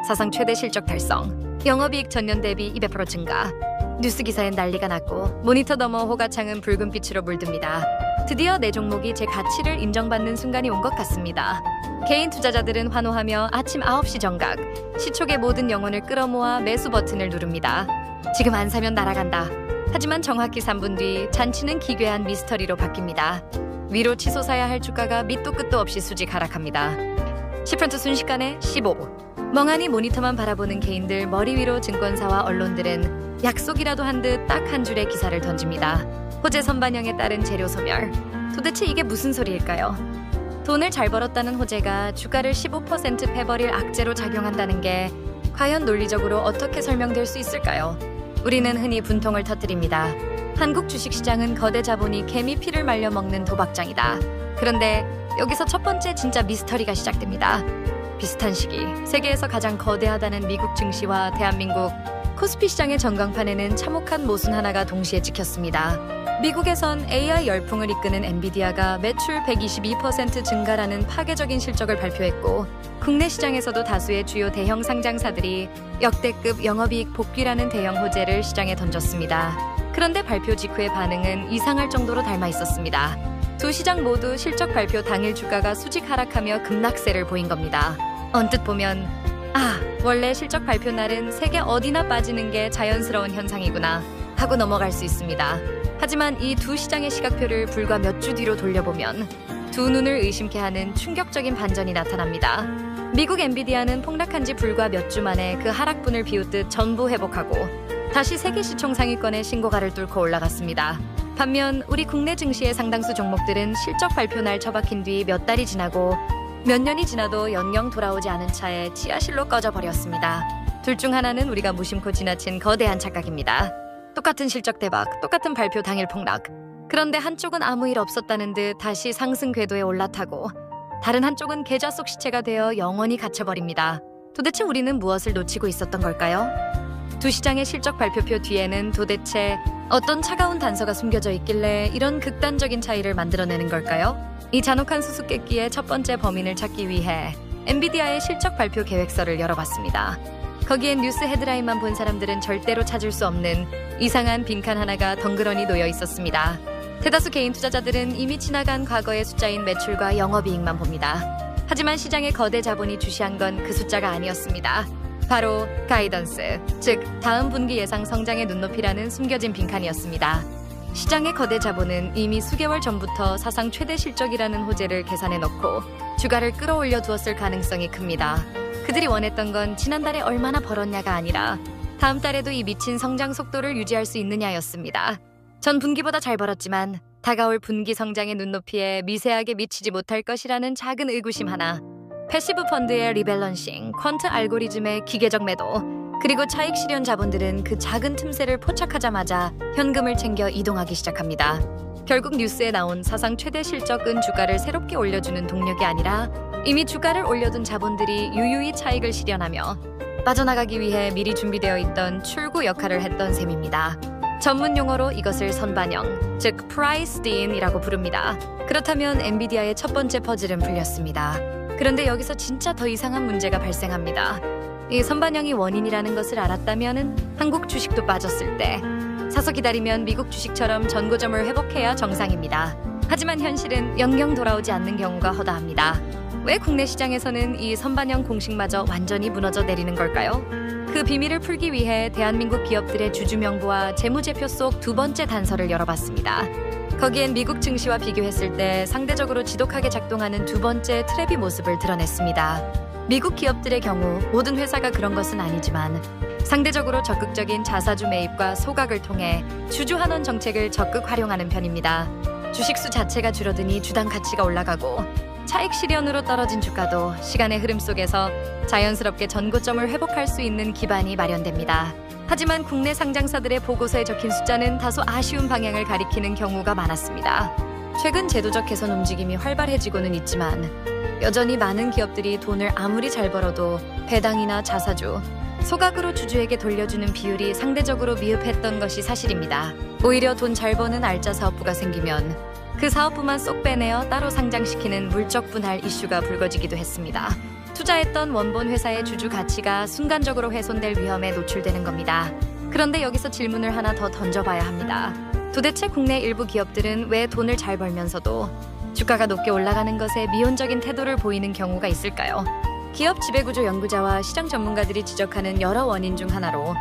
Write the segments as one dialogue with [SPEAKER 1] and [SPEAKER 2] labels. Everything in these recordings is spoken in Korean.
[SPEAKER 1] 사상 최대 실적 달성, 영업이익 전년 대비 200% 증가. 뉴스 기사엔 난리가 났고 모니터 너머 호가창은 붉은 빛으로 물듭니다. 드디어 내 종목이 제 가치를 인정받는 순간이 온 것 같습니다. 개인 투자자들은 환호하며 아침 9시 정각, 시초의 모든 영혼을 끌어모아 매수 버튼을 누릅니다. 지금 안 사면 날아간다. 하지만 정확히 3분 뒤 잔치는 기괴한 미스터리로 바뀝니다. 위로 치솟아야 할 주가가 밑도 끝도 없이 수직 하락합니다. 10% 순식간에 15. 멍하니 모니터만 바라보는 개인들 머리 위로 증권사와 언론들은 약속이라도 한 듯 딱 한 줄의 기사를 던집니다. 호재 선반영에 따른 재료 소멸. 도대체 이게 무슨 소리일까요? 돈을 잘 벌었다는 호재가 주가를 15% 패버릴 악재로 작용한다는 게 과연 논리적으로 어떻게 설명될 수 있을까요? 우리는 흔히 분통을 터뜨립니다. 한국 주식시장은 거대 자본이 개미 피를 말려 먹는 도박장이다. 그런데 여기서 첫 번째 진짜 미스터리가 시작됩니다. 비슷한 시기 세계에서 가장 거대하다는 미국 증시와 대한민국 코스피 시장의 전광판에는 참혹한 모순 하나가 동시에 찍혔습니다. 미국에선 AI 열풍을 이끄는 엔비디아가 매출 122% 증가라는 파괴적인 실적을 발표했고, 국내 시장에서도 다수의 주요 대형 상장사들이 역대급 영업이익 복귀라는 대형 호재를 시장에 던졌습니다. 그런데 발표 직후의 반응은 이상할 정도로 닮아 있었습니다. 두 시장 모두 실적 발표 당일 주가가 수직 하락하며 급락세를 보인 겁니다. 언뜻 보면 원래 실적 발표 날은 세계 어디나 빠지는 게 자연스러운 현상이구나 하고 넘어갈 수 있습니다. 하지만 이 두 시장의 시각표를 불과 몇 주 뒤로 돌려보면 두 눈을 의심케 하는 충격적인 반전이 나타납니다. 미국 엔비디아는 폭락한 지 불과 몇 주 만에 그 하락분을 비웃듯 전부 회복하고 다시 세계 시총 상위권의 신고가를 뚫고 올라갔습니다. 반면 우리 국내 증시의 상당수 종목들은 실적 발표 날 처박힌 뒤 몇 달이 지나고 몇 년이 지나도 영영 돌아오지 않은 차에 지하실로 꺼져버렸습니다. 둘 중 하나는 우리가 무심코 지나친 거대한 착각입니다. 똑같은 실적 대박, 똑같은 발표 당일 폭락. 그런데 한쪽은 아무 일 없었다는 듯 다시 상승 궤도에 올라타고 다른 한쪽은 계좌 속 시체가 되어 영원히 갇혀버립니다. 도대체 우리는 무엇을 놓치고 있었던 걸까요? 두 시장의 실적 발표표 뒤에는 도대체 어떤 차가운 단서가 숨겨져 있길래 이런 극단적인 차이를 만들어내는 걸까요? 이 잔혹한 수수께끼의 첫 번째 범인을 찾기 위해 엔비디아의 실적 발표 계획서를 열어봤습니다. 거기엔 뉴스 헤드라인만 본 사람들은 절대로 찾을 수 없는 이상한 빈칸 하나가 덩그러니 놓여 있었습니다. 대다수 개인 투자자들은 이미 지나간 과거의 숫자인 매출과 영업이익만 봅니다. 하지만 시장의 거대 자본이 주시한 건 그 숫자가 아니었습니다. 바로 가이던스, 즉 다음 분기 예상 성장의 눈높이라는 숨겨진 빈칸이었습니다. 시장의 거대 자본은 이미 수개월 전부터 사상 최대 실적이라는 호재를 계산해 놓고 주가를 끌어올려 두었을 가능성이 큽니다. 그들이 원했던 건 지난달에 얼마나 벌었냐가 아니라 다음 달에도 이 미친 성장 속도를 유지할 수 있느냐였습니다. 전 분기보다 잘 벌었지만 다가올 분기 성장의 눈높이에 미세하게 미치지 못할 것이라는 작은 의구심 하나, 패시브 펀드의 리밸런싱, 퀀트 알고리즘의 기계적 매도, 그리고 차익 실현 자본들은 그 작은 틈새를 포착하자마자 현금을 챙겨 이동하기 시작합니다. 결국 뉴스에 나온 사상 최대 실적은 주가를 새롭게 올려주는 동력이 아니라 이미 주가를 올려둔 자본들이 유유히 차익을 실현하며 빠져나가기 위해 미리 준비되어 있던 출구 역할을 했던 셈입니다. 전문 용어로 이것을 선반영, 즉 프라이스드 인이라고 부릅니다. 그렇다면 엔비디아의 첫 번째 퍼즐은 풀렸습니다. 그런데 여기서 진짜 더 이상한 문제가 발생합니다. 이 선반영이 원인이라는 것을 알았다면 한국 주식도 빠졌을 때 사서 기다리면 미국 주식처럼 전고점을 회복해야 정상입니다. 하지만 현실은 영영 돌아오지 않는 경우가 허다합니다. 왜 국내 시장에서는 이 선반영 공식마저 완전히 무너져 내리는 걸까요? 그 비밀을 풀기 위해 대한민국 기업들의 주주명부와 재무제표 속 두 번째 단서를 열어봤습니다. 거기엔 미국 증시와 비교했을 때 상대적으로 지독하게 작동하는 두 번째 트랩의 모습을 드러냈습니다. 미국 기업들의 경우 모든 회사가 그런 것은 아니지만 상대적으로 적극적인 자사주 매입과 소각을 통해 주주 환원 정책을 적극 활용하는 편입니다. 주식수 자체가 줄어드니 주당 가치가 올라가고 차익 실현으로 떨어진 주가도 시간의 흐름 속에서 자연스럽게 전고점을 회복할 수 있는 기반이 마련됩니다. 하지만 국내 상장사들의 보고서에 적힌 숫자는 다소 아쉬운 방향을 가리키는 경우가 많았습니다. 최근 제도적 개선 움직임이 활발해지고는 있지만 여전히 많은 기업들이 돈을 아무리 잘 벌어도 배당이나 자사주, 소각으로 주주에게 돌려주는 비율이 상대적으로 미흡했던 것이 사실입니다. 오히려 돈 잘 버는 알짜 사업부가 생기면 그 사업부만 쏙 빼내어 따로 상장시키는 물적 분할 이슈가 불거지기도 했습니다. 투자했던 원본 회사의 주주 가치가 순간적으로 훼손될 위험에 노출되는 겁니다. 그런데 여기서 질문을 하나 더 던져봐야 합니다. 도대체 국내 일부 기업들은 왜 돈을 잘 벌면서도 주가가 높게 올라가는 것에 미온적인 태도를 보이는 경우가 있을까요? 기업 지배구조 연구자와 시장 전문가들이 지적하는 여러 원인 중 하나로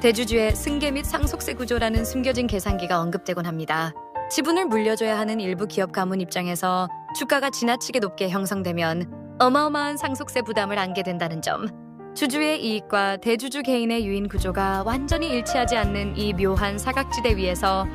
[SPEAKER 1] 대주주의 승계 및 상속세 구조라는 숨겨진 계산기가 언급되곤 합니다. 지분을 물려줘야 하는 일부 기업 가문 입장에서 주가가 지나치게 높게 형성되면 어마어마한 상속세 부담을 안게 된다는 점, 주주의 이익과 대주주 개인의 유인 구조가 완전히 일치하지 않는 이 묘한 사각지대 위에서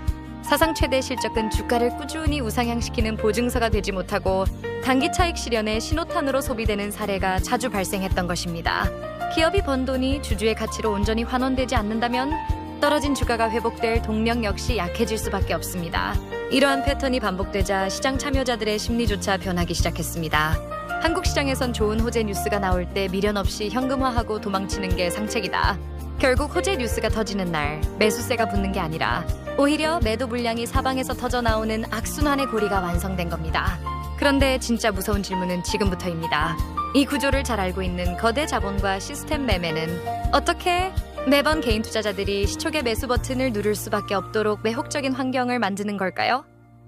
[SPEAKER 1] 사상 최대 실적은 주가를 꾸준히 우상향시키는 보증서가 되지 못하고 단기 차익 실현의 신호탄으로 소비되는 사례가 자주 발생했던 것입니다. 기업이 번 돈이 주주의 가치로 온전히 환원되지 않는다면 떨어진 주가가 회복될 동력 역시 약해질 수밖에 없습니다. 이러한 패턴이 반복되자 시장 참여자들의 심리조차 변하기 시작했습니다. 한국 시장에선 좋은 호재 뉴스가 나올 때 미련 없이 현금화하고 도망치는 게 상책이다. 결국 호재 뉴스가 터지는 날 매수세가 붙는 게 아니라 오히려 매도 물량이 사방에서 터져나오는 악순환의 고리가 완성된 겁니다. 그런데 진짜 무서운 질문은 지금부터입니다. 이 구조를 잘 알고 있는 거대 자본과 시스템 매매는 어떻게 매번 개인 투자자들이 시초의 매수 버튼을 누를 수밖에 없도록 매혹적인 환경을 만드는 걸까요?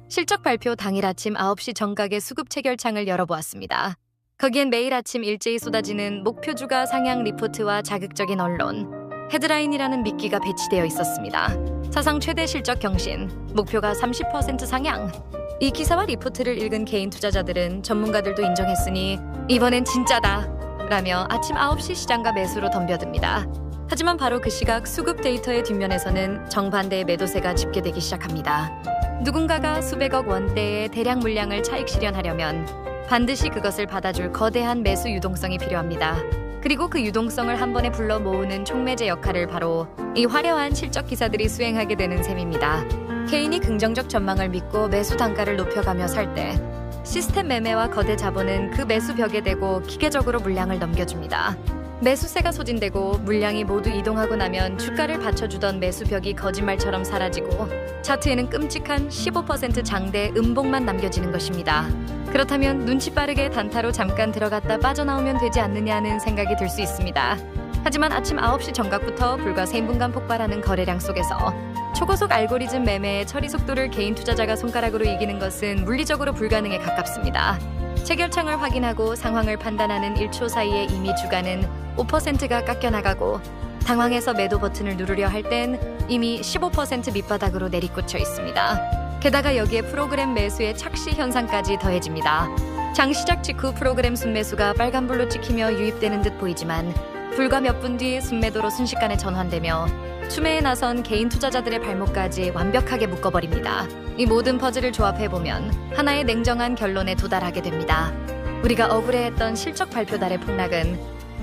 [SPEAKER 1] 실적 발표 당일 아침 9시 정각의 수급 체결창을 열어보았습니다. 거기엔 매일 아침 일제히 쏟아지는 목표주가 상향 리포트와 자극적인 언론, 헤드라인이라는 미끼가 배치되어 있었습니다. 사상 최대 실적 경신, 목표가 30% 상향. 이 기사와 리포트를 읽은 개인 투자자들은 전문가들도 인정했으니 이번엔 진짜다 라며 아침 9시 시장가 매수로 덤벼듭니다. 하지만 바로 그 시각 수급 데이터의 뒷면에서는 정반대의 매도세가 집계되기 시작합니다. 누군가가 수백억 원대의 대량 물량을 차익 실현하려면 반드시 그것을 받아줄 거대한 매수 유동성이 필요합니다. 그리고 그 유동성을 한 번에 불러 모으는 촉매제 역할을 바로 이 화려한 실적 기사들이 수행하게 되는 셈입니다. 개인이 긍정적 전망을 믿고 매수 단가를 높여가며 살 때 시스템 매매와 거대 자본은 그 매수 벽에 대고 기계적으로 물량을 넘겨줍니다. 매수세가 소진되고 물량이 모두 이동하고 나면 주가를 받쳐주던 매수벽이 거짓말처럼 사라지고 차트에는 끔찍한 15% 장대 음봉만 남겨지는 것입니다. 그렇다면 눈치 빠르게 단타로 잠깐 들어갔다 빠져나오면 되지 않느냐는 생각이 들 수 있습니다. 하지만 아침 9시 정각부터 불과 3분간 폭발하는 거래량 속에서 초고속 알고리즘 매매의 처리 속도를 개인 투자자가 손가락으로 이기는 것은 물리적으로 불가능에 가깝습니다. 체결창을 확인하고 상황을 판단하는 1초 사이에 이미 주가는 5%가 깎여나가고 당황해서 매도 버튼을 누르려 할 땐 이미 15% 밑바닥으로 내리꽂혀 있습니다. 게다가 여기에 프로그램 매수의 착시 현상까지 더해집니다. 장 시작 직후 프로그램 순매수가 빨간불로 찍히며 유입되는 듯 보이지만 불과 몇 분 뒤 순매도로 순식간에 전환되며 추매에 나선 개인 투자자들의 발목까지 완벽하게 묶어버립니다. 이 모든 퍼즐을 조합해보면 하나의 냉정한 결론에 도달하게 됩니다. 우리가 억울해했던 실적 발표달의 폭락은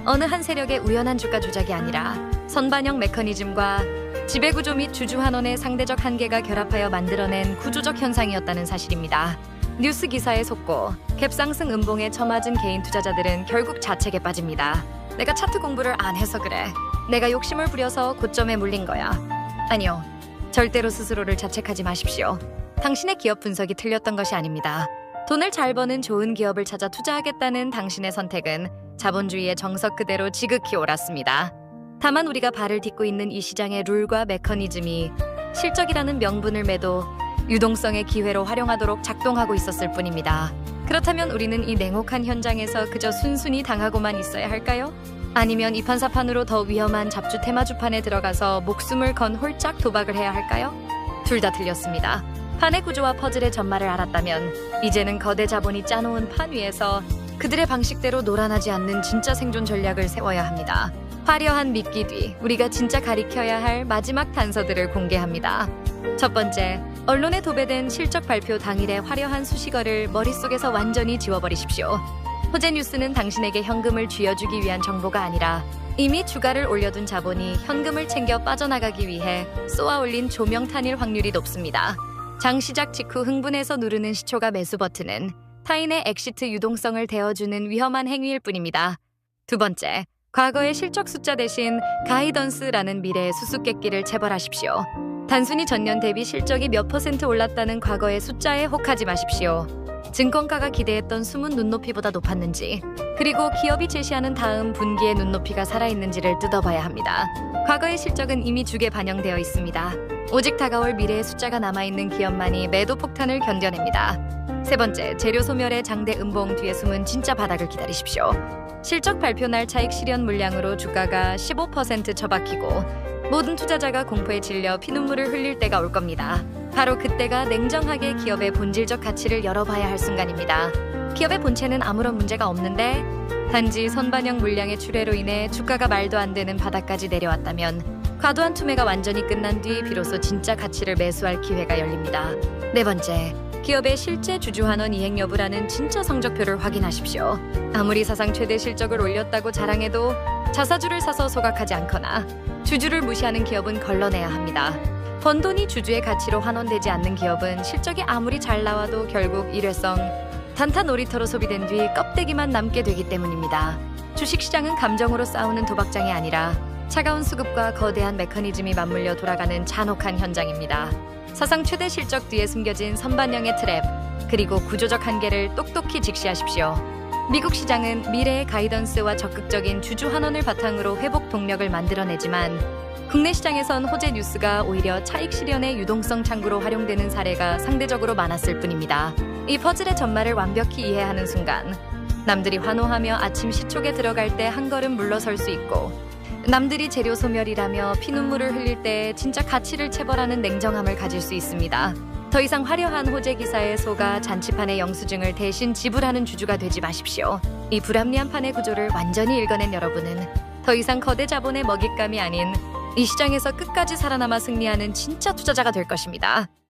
[SPEAKER 1] 어느 한 세력의 우연한 주가 조작이 아니라 선반영 메커니즘과 지배구조 및 주주 환원의 상대적 한계가 결합하여 만들어낸 구조적 현상이었다는 사실입니다. 뉴스 기사에 속고 갭상승 음봉에 처맞은 개인 투자자들은 결국 자책에 빠집니다. 내가 차트 공부를 안 해서 그래. 내가 욕심을 부려서 고점에 물린 거야. 아니요. 절대로 스스로를 자책하지 마십시오. 당신의 기업 분석이 틀렸던 것이 아닙니다. 돈을 잘 버는 좋은 기업을 찾아 투자하겠다는 당신의 선택은 자본주의의 정석 그대로 지극히 옳았습니다. 다만 우리가 발을 딛고 있는 이 시장의 룰과 메커니즘이 실적이라는 명분을 매도 유동성의 기회로 활용하도록 작동하고 있었을 뿐입니다. 그렇다면 우리는 이 냉혹한 현장에서 그저 순순히 당하고만 있어야 할까요? 아니면 이판사판으로 더 위험한 잡주 테마주판에 들어가서 목숨을 건 홀짝 도박을 해야 할까요? 둘 다 틀렸습니다. 판의 구조와 퍼즐의 전말을 알았다면 이제는 거대 자본이 짜놓은 판 위에서 그들의 방식대로 놀아나지 않는 진짜 생존 전략을 세워야 합니다. 화려한 미끼 뒤 우리가 진짜 가리켜야 할 마지막 단서들을 공개합니다. 첫 번째, 언론에 도배된 실적 발표 당일의 화려한 수식어를 머릿속에서 완전히 지워버리십시오. 호재 뉴스는 당신에게 현금을 쥐어주기 위한 정보가 아니라 이미 주가를 올려둔 자본이 현금을 챙겨 빠져나가기 위해 쏘아올린 조명탄일 확률이 높습니다. 장 시작 직후 흥분해서 누르는 시초가 매수 버튼은 타인의 엑시트 유동성을 대어주는 위험한 행위일 뿐입니다. 두 번째, 과거의 실적 숫자 대신 가이던스라는 미래의 수수께끼를 체벌하십시오. 단순히 전년 대비 실적이 몇 퍼센트 올랐다는 과거의 숫자에 혹하지 마십시오. 증권가가 기대했던 숨은 눈높이보다 높았는지, 그리고 기업이 제시하는 다음 분기의 눈높이가 살아있는지를 뜯어봐야 합니다. 과거의 실적은 이미 주게 반영되어 있습니다. 오직 다가올 미래의 숫자가 남아있는 기업만이 매도 폭탄을 견뎌냅니다. 세 번째, 재료 소멸의 장대 음봉 뒤에 숨은 진짜 바닥을 기다리십시오. 실적 발표 날 차익 실현 물량으로 주가가 15% 처박히고 모든 투자자가 공포에 질려 피눈물을 흘릴 때가 올 겁니다. 바로 그때가 냉정하게 기업의 본질적 가치를 열어봐야 할 순간입니다. 기업의 본체는 아무런 문제가 없는데 단지 선반영 물량의 출회로 인해 주가가 말도 안 되는 바닥까지 내려왔다면 과도한 투매가 완전히 끝난 뒤 비로소 진짜 가치를 매수할 기회가 열립니다. 네 번째, 기업의 실제 주주환원 이행 여부라는 진짜 성적표를 확인하십시오. 아무리 사상 최대 실적을 올렸다고 자랑해도 자사주를 사서 소각하지 않거나 주주를 무시하는 기업은 걸러내야 합니다. 번 돈이 주주의 가치로 환원되지 않는 기업은 실적이 아무리 잘 나와도 결국 일회성 단타 놀이터로 소비된 뒤 껍데기만 남게 되기 때문입니다. 주식시장은 감정으로 싸우는 도박장이 아니라 차가운 수급과 거대한 메커니즘이 맞물려 돌아가는 잔혹한 현장입니다. 사상 최대 실적 뒤에 숨겨진 선반영의 트랩, 그리고 구조적 한계를 똑똑히 직시하십시오. 미국 시장은 미래의 가이던스와 적극적인 주주 환원을 바탕으로 회복 동력을 만들어내지만 국내 시장에선 호재 뉴스가 오히려 차익 실현의 유동성 창구로 활용되는 사례가 상대적으로 많았을 뿐입니다. 이 퍼즐의 전말을 완벽히 이해하는 순간 남들이 환호하며 아침 시촉에 들어갈 때 한 걸음 물러설 수 있고 남들이 재료 소멸이라며 피눈물을 흘릴 때 진짜 가치를 체벌하는 냉정함을 가질 수 있습니다. 더 이상 화려한 호재 기사에 속아 잔치판의 영수증을 대신 지불하는 주주가 되지 마십시오. 이 불합리한 판의 구조를 완전히 읽어낸 여러분은 더 이상 거대 자본의 먹잇감이 아닌 이 시장에서 끝까지 살아남아 승리하는 진짜 투자자가 될 것입니다.